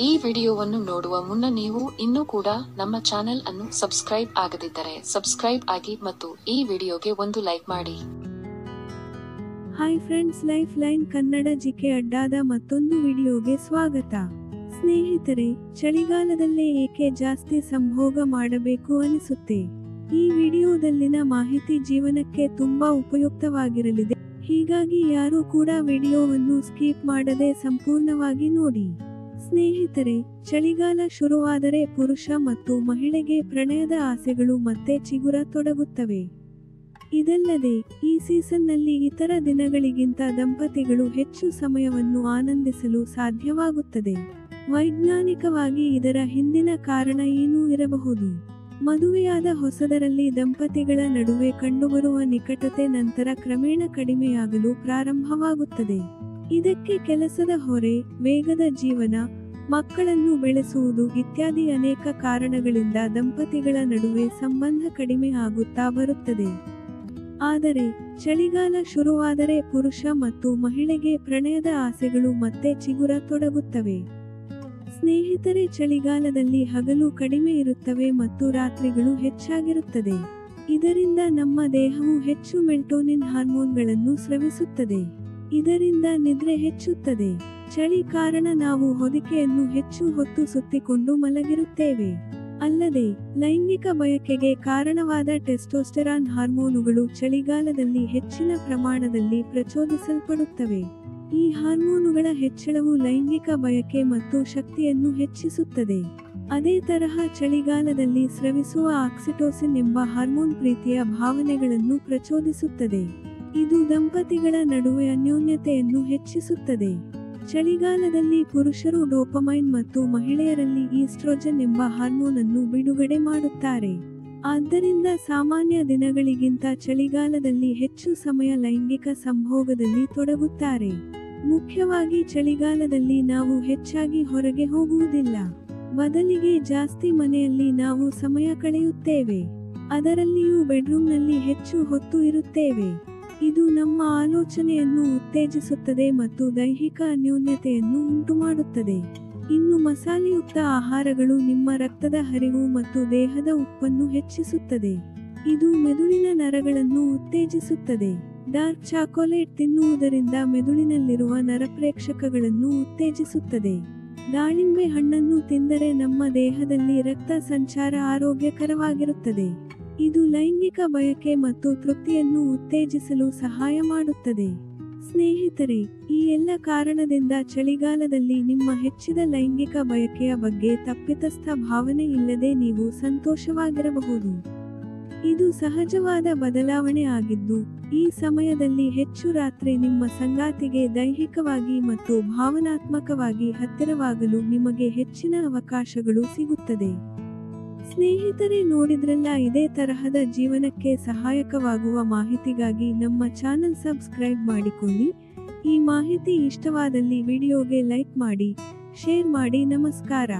ಈ ವಿಡಿಯೋವನ್ನು ನೋಡುವ ಮುನ್ನ ನೀವು ಇನ್ನೂ ಕೂಡ ನಮ್ಮ ಚಾನೆಲ್ ಅನ್ನು ಸಬ್ಸ್ಕ್ರೈಬ್ ಆಗದಿದ್ದರೆ ಸಬ್ಸ್ಕ್ರೈಬ್ ಆಗಿ ಮತ್ತು ಈ ವಿಡಿಯೋಗೆ ಒಂದು ಲೈಕ್ ಮಾಡಿ. Hi friends, life line Kannada GK ಅಡ್ಡಾದ ಮತ್ತೊಂದು ವಿಡಿಯೋಗೆ ಸ್ವಾಗತ. ಸ್ನೇಹಿತರೆ, ಚಳಿಗಾಲದಲ್ಲೇ ಏಕೆ ಜಾಸ್ತಿ ಸಂಭೋಗ ಮಾಡಬೇಕು ಅನಿಸುತ್ತೆ? ಈ ವಿಡಿಯೋದಲ್ಲಿನ ಮಾಹಿತಿ ಜೀವನಕ್ಕೆ ತುಂಬಾ ಉಪಯುಕ್ತವಾಗಿರಲಿದೆ. ಹೀಗಾಗಿ ಯಾರೂ ಕೂಡ ವಿಡಿಯೋವನ್ನು ಸ್ಕಿಪ್ ಮಾಡದೆ ಸಂಪೂರ್ಣವಾಗಿ ನೋಡಿ. ಸ್ನೇಹಿತರೆ, ಚಳಿಗಾಲ ಶುರುವಾದರೆ ಪುರುಷ ಮತ್ತು ಮಹಿಳೆಗೆ ಪ್ರಣಯದ ಆಸೆಗಳು ಮತ್ತೆ ಚಿಗುರತೊಡಗುತ್ತವೆ. ಇದಲ್ಲದೆ ಈ ಸೀಸನ್ನಲ್ಲಿ ಇತರ ದಿನಗಳಿಗಿಂತ ದಂಪತಿಗಳು ಹೆಚ್ಚು ಸಮಯವನ್ನು ಆನಂದಿಸಲು ಸಾಧ್ಯವಾಗುತ್ತದೆ. ವೈಜ್ಞಾನಿಕವಾಗಿ ಇದರ ಹಿಂದಿನ ಕಾರಣ ಏನೂ ಇರಬಹುದು. ಮದುವೆಯಾದ ಹೊಸದರಲ್ಲಿ ದಂಪತಿಗಳ ನಡುವೆ ಕಂಡುಬರುವ ನಿಕಟತೆ ನಂತರ ಕ್ರಮೇಣ ಕಡಿಮೆಯಾಗಲು ಪ್ರಾರಂಭವಾಗುತ್ತದೆ. ಇದಕ್ಕೆ ಕೆಲಸದ ಹೊರೆ, ವೇಗದ ಜೀವನ, ಮಕ್ಕಳನ್ನು ಬೆಳೆಸುವುದು ಇತ್ಯಾದಿ ಅನೇಕ ಕಾರಣಗಳಿಂದ ದಂಪತಿಗಳ ನಡುವೆ ಸಂಬಂಧ ಕಡಿಮೆ ಆಗುತ್ತಾ ಬರುತ್ತದೆ. ಆದರೆ ಚಳಿಗಾಲ ಶುರುವಾದರೆ ಪುರುಷ ಮತ್ತು ಮಹಿಳೆಗೆ ಪ್ರಣಯದ ಆಸೆಗಳು ಮತ್ತೆ ಚಿಗುರತೊಡಗುತ್ತವೆ. ಸ್ನೇಹಿತರೆ, ಚಳಿಗಾಲದಲ್ಲಿ ಹಗಲು ಕಡಿಮೆ ಇರುತ್ತವೆ ಮತ್ತು ರಾತ್ರಿಗಳು ಹೆಚ್ಚಾಗಿರುತ್ತದೆ. ಇದರಿಂದ ನಮ್ಮ ದೇಹವು ಹೆಚ್ಚು ಮೆಲ್ಟೋನಿನ್ ಹಾರ್ಮೋನ್ಗಳನ್ನು ಸ್ರವಿಸುತ್ತದೆ. ಇದರಿಂದ ನಿದ್ರೆ ಹೆಚ್ಚುತ್ತದೆ. ಚಳಿ ಕಾರಣ ನಾವು ಹೊದಿಕೆಯನ್ನು ಹೆಚ್ಚು ಹೊತ್ತು ಸುತ್ತಿಕೊಂಡು ಮಲಗಿರುತ್ತೇವೆ. ಅಲ್ಲದೆ ಲೈಂಗಿಕ ಬಯಕೆಗೆ ಕಾರಣವಾದ ಟೆಸ್ಟೋಸ್ಟೆರಾನ್ ಹಾರ್ಮೋನುಗಳು ಚಳಿಗಾಲದಲ್ಲಿ ಹೆಚ್ಚಿನ ಪ್ರಮಾಣದಲ್ಲಿ ಪ್ರಚೋದಿಸಲ್ಪಡುತ್ತವೆ. ಈ ಹಾರ್ಮೋನುಗಳ ಹೆಚ್ಚಳವು ಲೈಂಗಿಕ ಬಯಕೆ ಮತ್ತು ಶಕ್ತಿಯನ್ನು ಹೆಚ್ಚಿಸುತ್ತದೆ. ಅದೇ ತರಹ ಚಳಿಗಾಲದಲ್ಲಿ ಸ್ರವಿಸುವ ಆಕ್ಸಿಟೋಸಿನ್ ಎಂಬ ಹಾರ್ಮೋನ್ ಪ್ರೀತಿಯ ಭಾವನೆಗಳನ್ನು ಪ್ರಚೋದಿಸುತ್ತದೆ. ಇದು ದಂಪತಿಗಳ ನಡುವೆ ಅನ್ಯೋನ್ಯತೆಯನ್ನು ಹೆಚ್ಚಿಸುತ್ತದೆ. ಚಳಿಗಾಲದಲ್ಲಿ ಪುರುಷರು ಡೋಪಮೈನ್ ಮತ್ತು ಮಹಿಳೆಯರಲ್ಲಿ ಈಸ್ಟ್ರೋಜನ್ ಎಂಬ ಹಾರ್ಮೋನ್ ಅನ್ನು ಬಿಡುಗಡೆ ಮಾಡುತ್ತಾರೆ. ಆದ್ದರಿಂದ ಸಾಮಾನ್ಯ ದಿನಗಳಿಗಿಂತ ಚಳಿಗಾಲದಲ್ಲಿ ಹೆಚ್ಚು ಸಮಯ ಲೈಂಗಿಕ ಸಂಭೋಗದಲ್ಲಿ ತೊಡಗುತ್ತಾರೆ. ಮುಖ್ಯವಾಗಿ ಚಳಿಗಾಲದಲ್ಲಿ ನಾವು ಹೆಚ್ಚಾಗಿ ಹೊರಗೆ ಹೋಗುವುದಿಲ್ಲ. ಬದಲಿಗೆ ಜಾಸ್ತಿ ಮನೆಯಲ್ಲಿ ನಾವು ಸಮಯ ಕಳೆಯುತ್ತೇವೆ. ಅದರಲ್ಲಿಯೂ ಬೆಡ್ರೂಮ್ನಲ್ಲಿ ಹೆಚ್ಚು ಹೊತ್ತು ಇರುತ್ತೇವೆ. ಇದು ನಮ್ಮ ಆಲೋಚನೆಯನ್ನು ಉತ್ತೇಜಿಸುತ್ತದೆ ಮತ್ತು ದೈಹಿಕ ಅನ್ಯೋನ್ಯತೆಯನ್ನು ಉಂಟುಮಾಡುತ್ತದೆ. ಇನ್ನು ಮಸಾಲೆಯುಕ್ತ ಆಹಾರಗಳು ನಿಮ್ಮ ರಕ್ತದ ಹರಿವು ಮತ್ತು ದೇಹದ ಉಪ್ಪನ್ನು ಹೆಚ್ಚಿಸುತ್ತದೆ. ಇದು ಮೆದುಳಿನ ನರಗಳನ್ನು ಉತ್ತೇಜಿಸುತ್ತದೆ. ಡಾರ್ಕ್ ಚಾಕೊಲೇಟ್ ತಿನ್ನುವುದರಿಂದ ಮೆದುಳಿನಲ್ಲಿರುವ ನರಪ್ರೇಕ್ಷಕಗಳನ್ನು ಉತ್ತೇಜಿಸುತ್ತದೆ. ದಾಳಿಂಬೆ ಹಣ್ಣನ್ನು ತಿಂದರೆ ನಮ್ಮ ದೇಹದಲ್ಲಿ ರಕ್ತ ಸಂಚಾರ ಆರೋಗ್ಯಕರವಾಗಿರುತ್ತದೆ. ಇದು ಲೈಂಗಿಕ ಬಯಕೆ ಮತ್ತು ತೃಪ್ತಿಯನ್ನು ಉತ್ತೇಜಿಸಲು ಸಹಾಯ ಮಾಡುತ್ತದೆ. ಸ್ನೇಹಿತರೆ, ಈ ಎಲ್ಲ ಕಾರಣದಿಂದ ಚಳಿಗಾಲದಲ್ಲಿ ನಿಮ್ಮ ಹೆಚ್ಚಿದ ಲೈಂಗಿಕ ಬಯಕೆಯ ಬಗ್ಗೆ ತಪ್ಪಿತಸ್ಥ ಭಾವನೆ ಇಲ್ಲದೆ ನೀವು ಸಂತೋಷವಾಗಿರಬಹುದು. ಇದು ಸಹಜವಾದ ಬದಲಾವಣೆ ಆಗಿದ್ದು, ಈ ಸಮಯದಲ್ಲಿ ಹೆಚ್ಚು ರಾತ್ರಿ ನಿಮ್ಮ ಸಂಗಾತಿಗೆ ದೈಹಿಕವಾಗಿ ಮತ್ತು ಭಾವನಾತ್ಮಕವಾಗಿ ಹತ್ತಿರವಾಗಲು ನಿಮಗೆ ಹೆಚ್ಚಿನ ಅವಕಾಶಗಳು ಸಿಗುತ್ತದೆ. ಸ್ನೇಹಿತರೆ, ನೋಡಿದ್ರಲ್ಲ, ಇದೇ ತರಹದ ಜೀವನಕ್ಕೆ ಸಹಾಯಕವಾಗುವ ಮಾಹಿತಿಗಾಗಿ ನಮ್ಮ ಚಾನೆಲ್ ಸಬ್ಸ್ಕ್ರೈಬ್ ಮಾಡಿಕೊಳ್ಳಿ. ಈ ಮಾಹಿತಿ ಇಷ್ಟವಾದಲ್ಲಿ ವಿಡಿಯೋಗೆ ಲೈಕ್ ಮಾಡಿ, ಶೇರ್ ಮಾಡಿ. ನಮಸ್ಕಾರ.